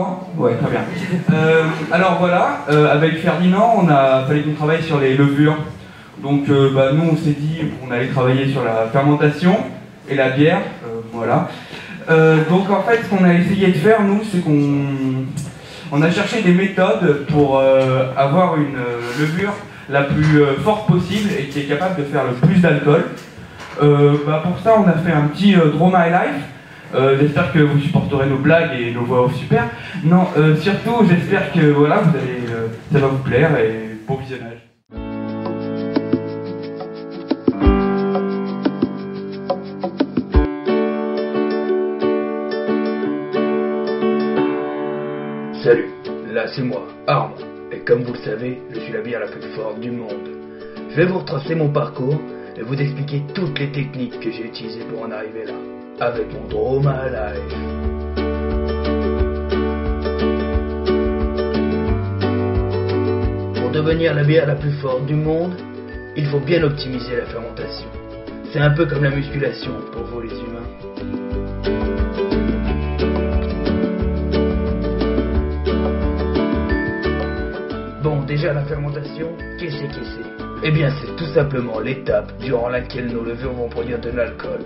m'entend? Ouais, très bien. Alors voilà, avec Ferdinand, fallait qu'on travaille sur les levures. Donc nous, on s'est dit qu'on allait travailler sur la fermentation et la bière, voilà. Donc en fait, ce qu'on a essayé de faire, nous, c'est qu'on a cherché des méthodes pour avoir une levure la plus forte possible et qui est capable de faire le plus d'alcool. Pour ça, on a fait un petit Draw My Life. J'espère que vous supporterez nos blagues et nos voix off super. Non, surtout, j'espère que voilà, ça va vous plaire et bon visionnage. Salut, là c'est moi, Armand, et comme vous le savez, je suis la bière la plus forte du monde. Je vais vous retracer mon parcours et vous expliquer toutes les techniques que j'ai utilisées pour en arriver là, avec mon Draw My Life. Pour devenir la bière la plus forte du monde, il faut bien optimiser la fermentation. C'est un peu comme la musculation pour vous les humains. Bon, déjà la fermentation, qu'est-ce que c'est? Eh bien, c'est tout simplement l'étape durant laquelle nos levures vont produire de l'alcool.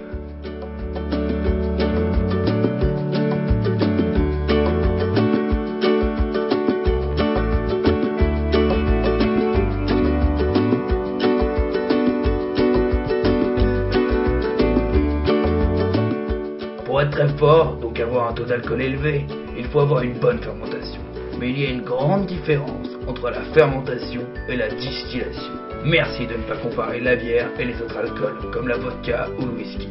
Pour être très fort, donc avoir un taux d'alcool élevé, il faut avoir une bonne fermentation. Mais il y a une grande différence entre la fermentation et la distillation. Merci de ne pas comparer la bière et les autres alcools, comme la vodka ou le whisky.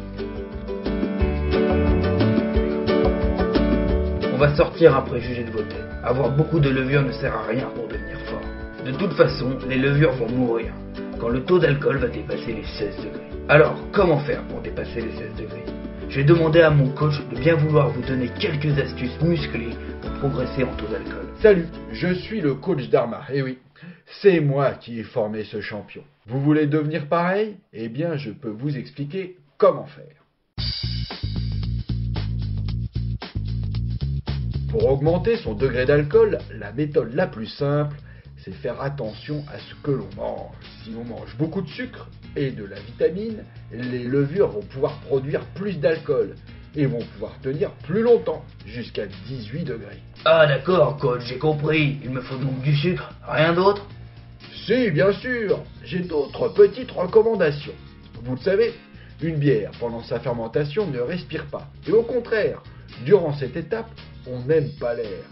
On va sortir un préjugé de vos têtes. Avoir beaucoup de levure ne sert à rien pour devenir fort. De toute façon, les levures vont mourir quand le taux d'alcool va dépasser les 16 degrés. Alors, comment faire pour dépasser les 16 degrés? Je vais demander à mon coach de bien vouloir vous donner quelques astuces musclées pour progresser en taux d'alcool. Salut, je suis le coach d'Arma, et oui, c'est moi qui ai formé ce champion. Vous voulez devenir pareil? Eh bien, je peux vous expliquer comment faire. Pour augmenter son degré d'alcool, la méthode la plus simple, c'est faire attention à ce que l'on mange. Si on mange beaucoup de sucre et de la vitamine, les levures vont pouvoir produire plus d'alcool et vont pouvoir tenir plus longtemps, jusqu'à 18 degrés. Ah d'accord, coach, j'ai compris. Il me faut donc du sucre, rien d'autre? Si, bien sûr, j'ai d'autres petites recommandations. Vous le savez, une bière, pendant sa fermentation, ne respire pas. Et au contraire, durant cette étape, on n'aime pas l'air.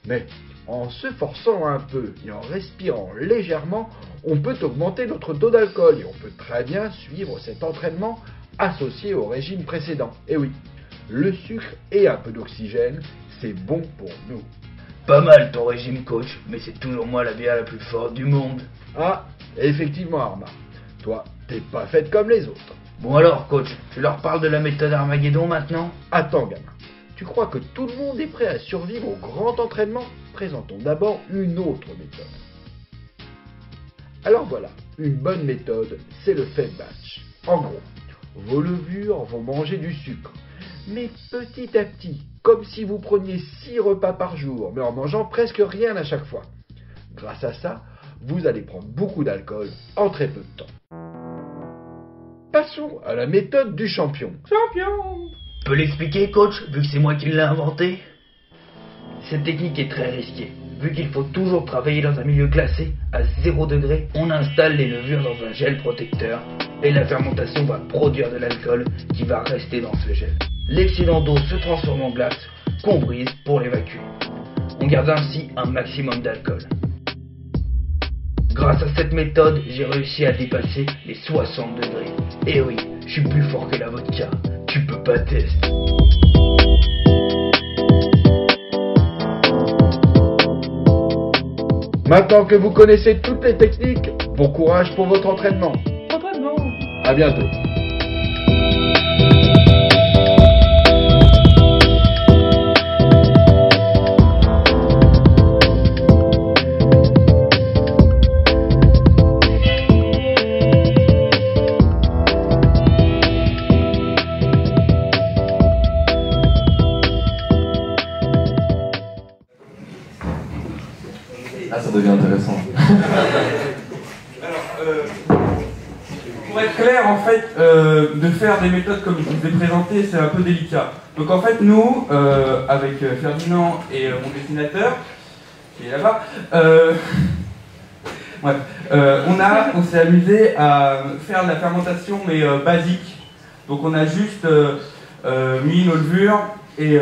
Mais en se forçant un peu et en respirant légèrement, on peut augmenter notre taux d'alcool et on peut très bien suivre cet entraînement associé au régime précédent. Et oui, le sucre et un peu d'oxygène, c'est bon pour nous. Pas mal ton régime, coach, mais c'est toujours moi la bière la plus forte du monde. Ah, effectivement, Arma. Toi, t'es pas faite comme les autres. Bon alors, coach, tu leur parles de la méthode Armageddon maintenant? Attends, gamin. Tu crois que tout le monde est prêt à survivre au grand entraînement? Présentons d'abord une autre méthode. Alors voilà, une bonne méthode, c'est le fed batch. En gros, vos levures vont manger du sucre, mais petit à petit, comme si vous preniez 6 repas par jour, mais en mangeant presque rien à chaque fois. Grâce à ça, vous allez prendre beaucoup d'alcool en très peu de temps. Passons à la méthode du champion. Champion! Tu peux l'expliquer, coach, vu que c'est moi qui l'ai inventé? Cette technique est très risquée. Vu qu'il faut toujours travailler dans un milieu classé, à 0 degré, on installe les levures dans un gel protecteur et la fermentation va produire de l'alcool qui va rester dans ce gel. L'excédent d'eau se transforme en glace qu'on brise pour l'évacuer. On garde ainsi un maximum d'alcool. Grâce à cette méthode, j'ai réussi à dépasser les 60 degrés. Et oui, je suis plus fort que la vodka. Tu peux pas tester. Maintenant que vous connaissez toutes les techniques, bon courage pour votre entraînement. Entraînement. À bientôt. manière en fait de faire des méthodes comme je vous ai présenté, c'est un peu délicat. Donc en fait nous, avec Ferdinand et mon dessinateur, qui est là-bas, bref, on s'est amusé à faire de la fermentation mais basique. Donc on a juste mis nos levures et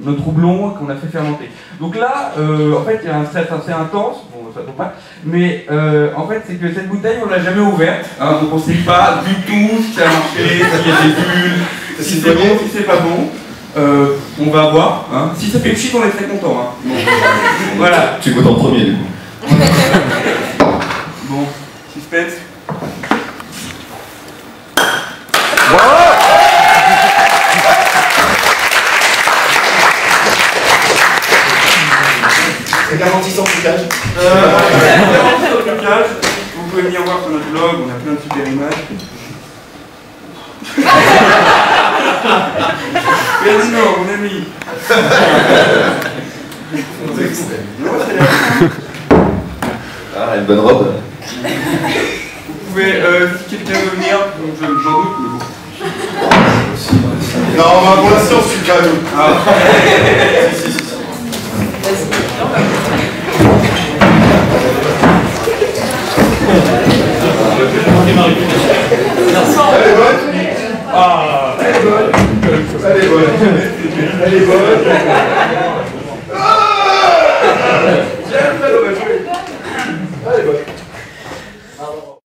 notre houblon qu'on a fait fermenter. Donc là, en fait, il y a un stress assez intense, bon, ça tombe pas, mais en fait, c'est que cette bouteille, on l'a jamais ouverte, hein, donc on sait pas du tout si ça a marché, s'il y a des bulles, si c'est bon, si c'est pas bon. On va voir, hein. Si ça fait pchit, on est très content. Hein. Bon. Voilà. Tu goûtes en premier, du coup. Bon, suspense. C'est garanti sans trucage. Vous pouvez venir voir sur notre blog, on a plein de super images. Ferdinand, mon ami. Ah, une bonne robe. Vous pouvez, si quelqu'un veut venir, j'en doute, mais bon. Non, bah, pour l'instant, je suis calme. Ah. Elle est bonne. Ah, Elle est bonne. Elle est bonne. Elle est bonne. j'ai un peu Elle est bonne.